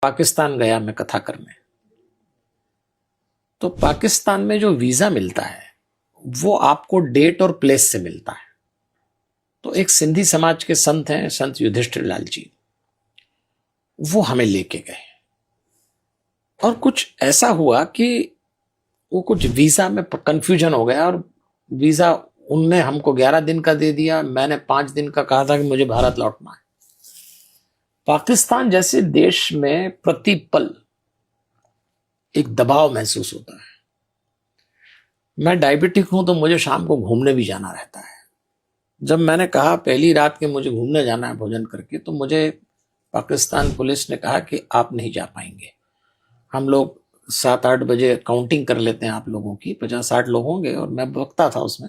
पाकिस्तान गया मैं कथा करने। तो पाकिस्तान में जो वीजा मिलता है वो आपको डेट और प्लेस से मिलता है। तो एक सिंधी समाज के संत हैं, संत युधिष्ठिर लाल जी, वो हमें लेके गए और कुछ ऐसा हुआ कि वो कुछ वीजा में कंफ्यूजन हो गया और वीजा उनने हमको 11 दिन का दे दिया, मैंने 5 दिन का कहा था कि मुझे भारत लौटना है। पाकिस्तान जैसे देश में प्रतिपल एक दबाव महसूस होता है। मैं डायबिटिक हूं तो मुझे शाम को घूमने भी जाना रहता है। जब मैंने कहा पहली रात के मुझे घूमने जाना है भोजन करके, तो मुझे पाकिस्तान पुलिस ने कहा कि आप नहीं जा पाएंगे। हम लोग 7-8 बजे काउंटिंग कर लेते हैं आप लोगों की, 50-60 लोग होंगे और मैं वक्ता था उसमें,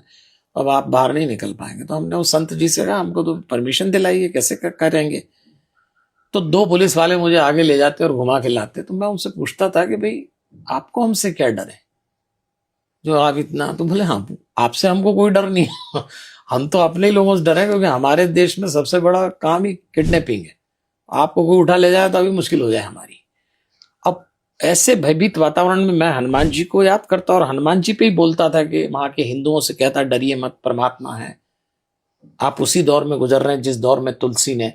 अब आप बाहर नहीं निकल पाएंगे। तो हमने उस संत जी से कहा हमको तो परमिशन दिलाइए, कैसे करेंगे। तो 2 पुलिस वाले मुझे आगे ले जाते और घुमा के लाते। तो मैं उनसे पूछता था कि भाई आपको हमसे क्या डर है जो आप इतना, तो बोले हाँ आपसे हमको कोई डर नहीं है हम तो अपने ही लोगों से डरे, क्योंकि हमारे देश में सबसे बड़ा काम ही किडनैपिंग है। आपको कोई उठा ले जाए तो अभी मुश्किल हो जाए हमारी। अब ऐसे भयभीत वातावरण में मैं हनुमान जी को याद करता और हनुमान जी पे ही बोलता था कि वहां के हिंदुओं से कहता डरिए मत, परमात्मा है। आप उसी दौर में गुजर रहे हैं जिस दौर में तुलसी ने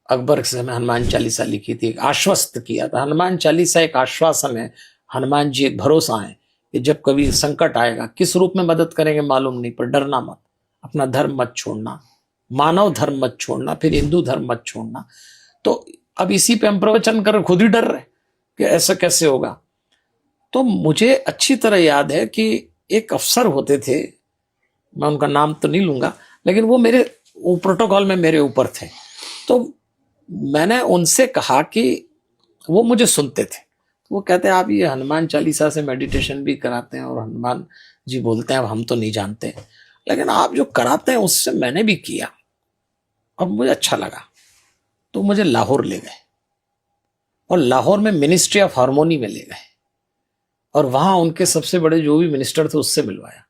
अकबर से में हनुमान चालीसा लिखी थी, एक आश्वस्त किया था। हनुमान चालीसा एक आश्वासन है, हनुमान जी एक भरोसा है कि जब कभी संकट आएगा किस रूप में मदद करेंगे मालूम नहीं, पर डरना मत, अपना धर्म मत छोड़ना, मानव धर्म मत छोड़ना, फिर हिंदू धर्म मत छोड़ना। तो अब इसी पे हम प्रवचन कर खुद ही डर रहे कि ऐसा कैसे होगा। तो मुझे अच्छी तरह याद है कि एक अफसर होते थे, मैं उनका नाम तो नहीं लूंगा, लेकिन वो प्रोटोकॉल में मेरे ऊपर थे। तो मैंने उनसे कहा कि वो मुझे सुनते थे। वो कहते हैं आप ये हनुमान चालीसा से मेडिटेशन भी कराते हैं और हनुमान जी बोलते हैं, अब हम तो नहीं जानते, लेकिन आप जो कराते हैं उससे मैंने भी किया और मुझे अच्छा लगा। तो मुझे लाहौर ले गए और लाहौर में मिनिस्ट्री ऑफ हार्मोनी में ले गए और वहां उनके सबसे बड़े जो भी मिनिस्टर थे उससे मिलवाया।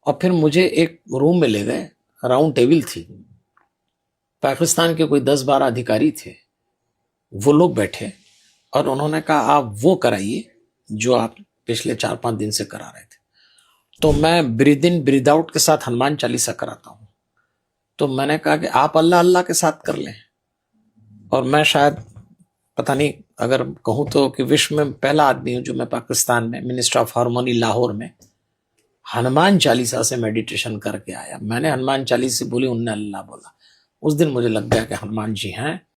और फिर मुझे एक रूम में ले गए, राउंड टेबल थी, पाकिस्तान के कोई 10-12 अधिकारी थे, वो लोग बैठे और उन्होंने कहा आप वो कराइए जो आप पिछले 4-5 दिन से करा रहे थे। तो मैं ब्रीद इन ब्रीद आउट के साथ हनुमान चालीसा कराता हूं। तो मैंने कहा कि आप अल्लाह अल्लाह के साथ कर लें। और मैं शायद पता नहीं अगर कहूं तो कि विश्व में पहला आदमी हूं जो मैं पाकिस्तान में मिनिस्टर ऑफ हार्मोनी लाहौर में हनुमान चालीसा से मेडिटेशन करके आया। मैंने हनुमान चालीसा बोली, उनने अल्लाह बोला। उस दिन मुझे लग गया कि हनुमान जी हैं